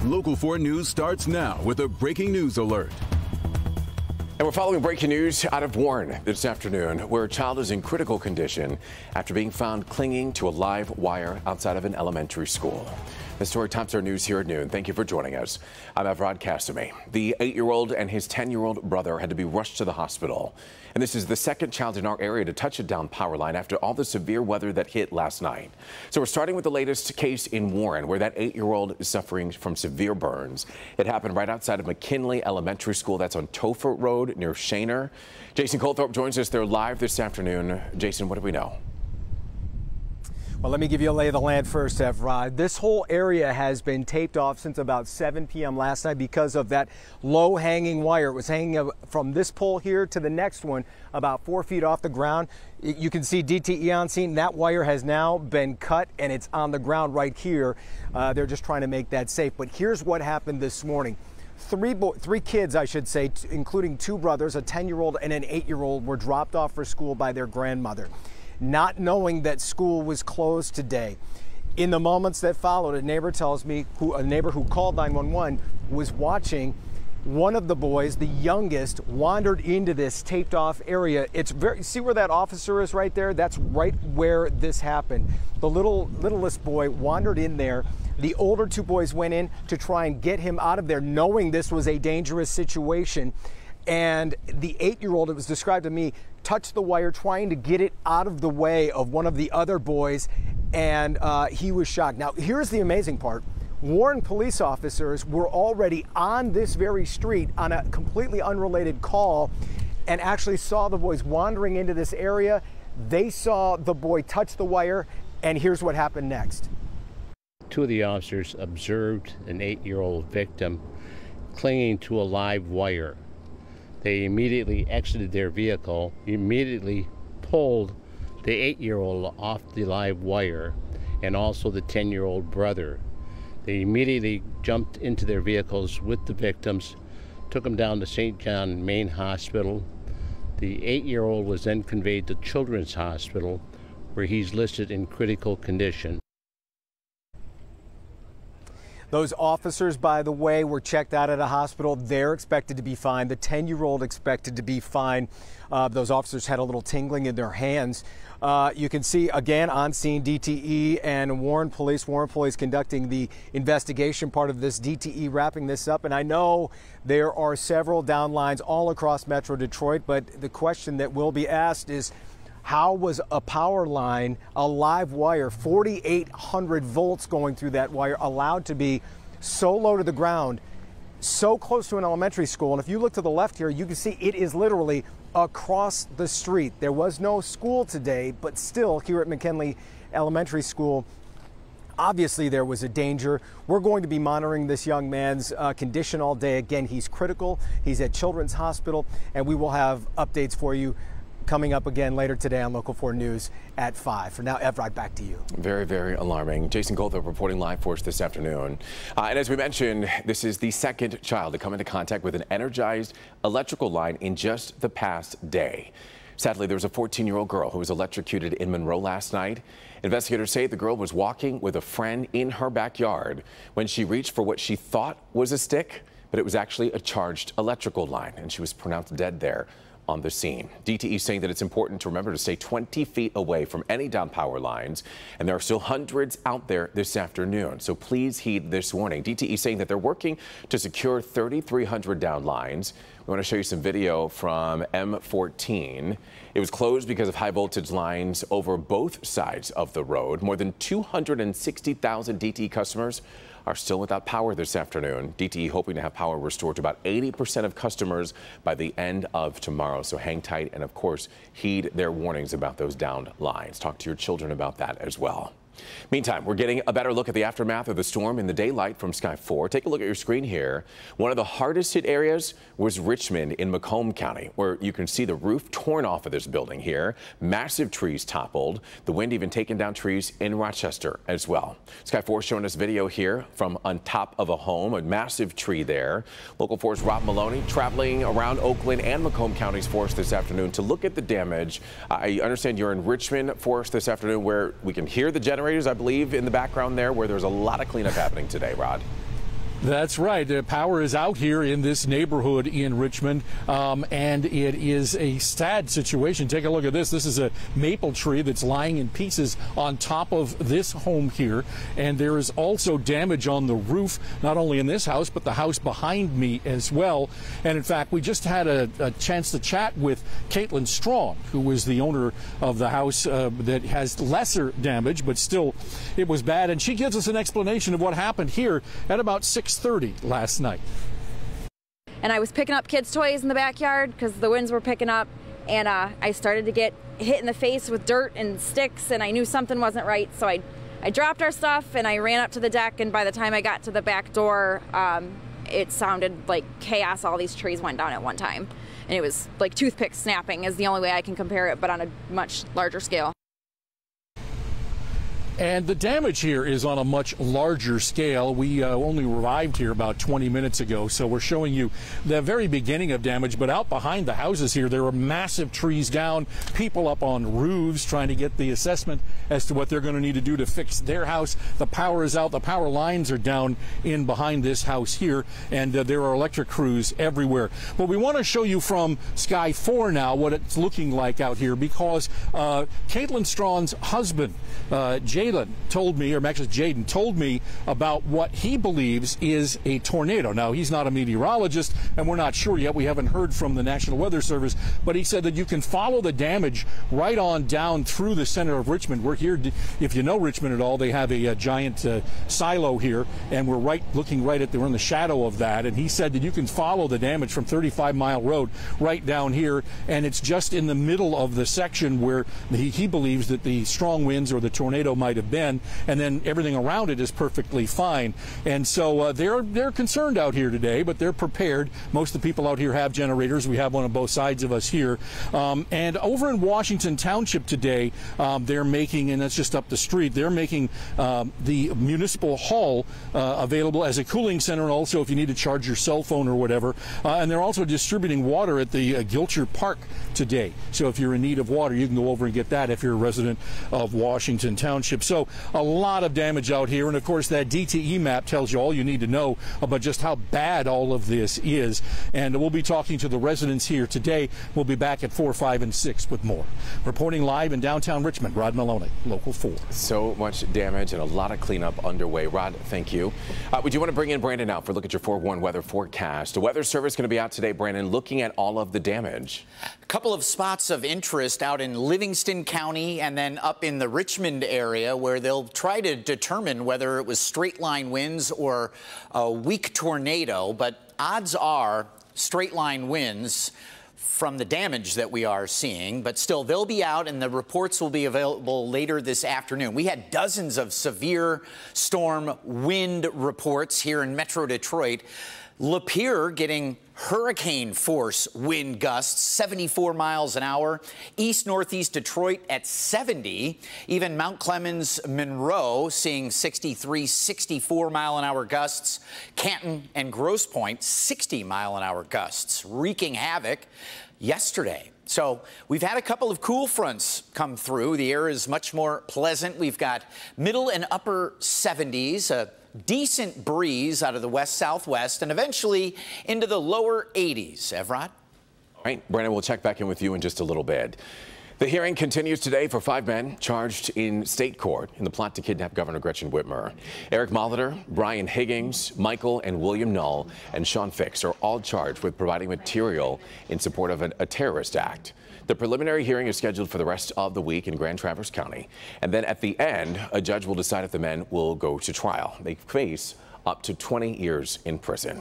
Local 4 News starts now with a breaking news alert. And we're following breaking news out of Warren this afternoon, where a child is in critical condition after being found clinging to a live wire outside of an elementary school. The story tops our news here at noon. Thank you for joining us. I'm Evrod Kasumi. The 8-year-old and his 10-year-old brother had to be rushed to the hospital. And this is the second child in our area to touch a down power line after all the severe weather that hit last night. So we're starting with the latest case in Warren, where that 8-year-old is suffering from severe burns. It happened right outside of McKinley Elementary School. That's on Topher Road near Shaner. Jason Colthorpe joins us there live this afternoon. Jason, what do we know? Well, let me give you a lay of the land first, Evrod. This whole area has been taped off since about 7 p.m. last night because of that low-hanging wire. It was hanging from this pole here to the next one about 4 feet off the ground. You can see DTE on scene. That wire has now been cut, and it's on the ground right here. They're just trying to make that safe. But here's what happened this morning. Three kids, I should say, including two brothers, a 10-year-old and an 8-year-old, were dropped off for school by their grandmother, not knowing that school was closed today. In the moments that followed, a neighbor tells me, a neighbor who called 911 was watching one of the boys, the youngest, wandered into this taped off area. See where that officer is right there? That's right where this happened. The littlest boy wandered in there. The older two boys went in to try and get him out of there, knowing this was a dangerous situation. And the 8-year-old, it was described to me, touched the wire trying to get it out of the way of one of the other boys, and he was shocked. Now, here's the amazing part. Warren police officers were already on this very street on a completely unrelated call and actually saw the boys wandering into this area. They saw the boy touch the wire, and here's what happened next. Two of the officers observed an 8-year-old victim clinging to a live wire. They immediately exited their vehicle, immediately pulled the 8-year-old off the live wire and also the 10-year-old brother. They immediately jumped into their vehicles with the victims, took them down to St. John Main Hospital. The 8-year-old was then conveyed to Children's Hospital, where he's listed in critical condition. Those officers, by the way, were checked out at a hospital. They're expected to be fine. The 10-year-old expected to be fine. Those officers had a little tingling in their hands. You can see, again, on scene, DTE and Warren police conducting the investigation part of this, DTE wrapping this up. And I know there are several down lines all across Metro Detroit, but the question that will be asked is, how was a power line, a live wire, 4,800 volts going through that wire, allowed to be so low to the ground, so close to an elementary school? And if you look to the left here, you can see it is literally across the street. There was no school today, but still here at McKinley Elementary School, obviously there was a danger. We're going to be monitoring this young man's condition all day. Again, he's critical. He's at Children's Hospital, and we will have updates for you coming up again later today on Local 4 News at 5. For now, Evrod, back to you. Very, very alarming. Jason Colthorpe reporting live for us this afternoon. And as we mentioned, this is the second child to come into contact with an energized electrical line in just the past day. Sadly, there was a 14-year-old girl who was electrocuted in Monroe last night. Investigators say the girl was walking with a friend in her backyard when she reached for what she thought was a stick, but it was actually a charged electrical line, and she was pronounced dead there on the scene. DTE saying that it's important to remember to stay 20 feet away from any down power lines, and there are still hundreds out there this afternoon, so please heed this warning. DTE saying that they're working to secure 3,300 down lines. We want to show you some video from M14. It was closed because of high voltage lines over both sides of the road. More than 260,000 DTE customers are still without power this afternoon. DTE hoping to have power restored to about 80% of customers by the end of tomorrow. So hang tight and, of course, heed their warnings about those downed lines. Talk to your children about that as well. Meantime, we're getting a better look at the aftermath of the storm in the daylight from Sky 4. Take a look at your screen here. One of the hardest hit areas was Richmond in Macomb County, where you can see the roof torn off of this building here. Massive trees toppled. The wind even taken down trees in Rochester as well. Sky 4 showing us video here from on top of a home, a massive tree there. Local 4's Rob Maloney traveling around Oakland and Macomb counties for us this afternoon to look at the damage. I understand you're in Richmond for us this afternoon, where we can hear the generators, I believe, in the background there, where there's a lot of cleanup happening today, Rod. That's right. The power is out here in this neighborhood in Richmond, and it is a sad situation. Take a look at this. This is a maple tree that's lying in pieces on top of this home here, and there is also damage on the roof, not only in this house, but the house behind me as well. And in fact, we just had a chance to chat with Caitlin Strong, who is the owner of the house that has lesser damage, but still it was bad. And she gives us an explanation of what happened here at about 6:30 last night. And I was picking up kids' toys in the backyard because the winds were picking up, and I started to get hit in the face with dirt and sticks, and I knew something wasn't right, so I dropped our stuff and I ran up to the deck, and by the time I got to the back door, it sounded like chaos. All these trees went down at one time, and it was like toothpicks snapping is the only way I can compare it, but on a much larger scale. And the damage here is on a much larger scale. We only arrived here about 20 minutes ago, so we're showing you the very beginning of damage. But out behind the houses here, there are massive trees down, people up on roofs trying to get the assessment as to what they're going to need to do to fix their house. The power is out. The power lines are down in behind this house here, and there are electric crews everywhere. But we want to show you from Sky 4 now what it's looking like out here, because Caitlin Strong's husband, Jaden told me, or actually Jaden told me about what he believes is a tornado. Now, he's not a meteorologist, and we're not sure yet. We haven't heard from the National Weather Service, but he said that you can follow the damage right on down through the center of Richmond. We're here, if you know Richmond at all, they have a giant silo here, and we're looking right at we're in the shadow of that. And he said that you can follow the damage from 35 Mile Road right down here, and it's just in the middle of the section where he believes that the strong winds or the tornado might have been, and then everything around it is perfectly fine. And so they're concerned out here today, but they're prepared. Most of the people out here have generators. We have one on both sides of us here. And over in Washington Township today, they're making, and that's just up the street, they're making the municipal hall available as a cooling center, and also if you need to charge your cell phone or whatever. And they're also distributing water at the Gilcher Park today. So if you're in need of water, you can go over and get that if you're a resident of Washington Township. So a lot of damage out here, and of course that DTE map tells you all you need to know about just how bad all of this is. And we'll be talking to the residents here today. We'll be back at 4, 5, and 6 with more. Reporting live in downtown Richmond, Rod Maloney, Local 4. So much damage and a lot of cleanup underway. Rod, thank you. We do want to bring in Brandon now for a look at your 4-1 weather forecast. The Weather Service going to be out today, Brandon, looking at all of the damage. A couple of spots of interest out in Livingston County and then up in the Richmond area, where they'll try to determine whether it was straight line winds or a weak tornado. But odds are straight line winds from the damage that we are seeing, but still they'll be out, and the reports will be available later this afternoon. We had dozens of severe storm wind reports here in Metro Detroit. Lapeer getting hurricane force wind gusts, 74 miles an hour. East-northeast Detroit at 70. Even Mount Clemens, Monroe seeing 63, 64 mile an hour gusts. Canton and Grosse Pointe, 60 mile an hour gusts, wreaking havoc yesterday. So we've had a couple of cool fronts come through. The air is much more pleasant. We've got middle and upper 70s, a decent breeze out of the west-southwest, and eventually into the lower 80s. Evrod? All right, Brandon, we'll check back in with you in just a little bit. The hearing continues today for 5 men charged in state court in the plot to kidnap Governor Gretchen Whitmer. Eric Molitor, Brian Higgins, Michael and William Null, and Sean Fix are all charged with providing material in support of a terrorist act. The preliminary hearing is scheduled for the rest of the week in Grand Traverse County. And then at the end, a judge will decide if the men will go to trial. They face up to 20 years in prison.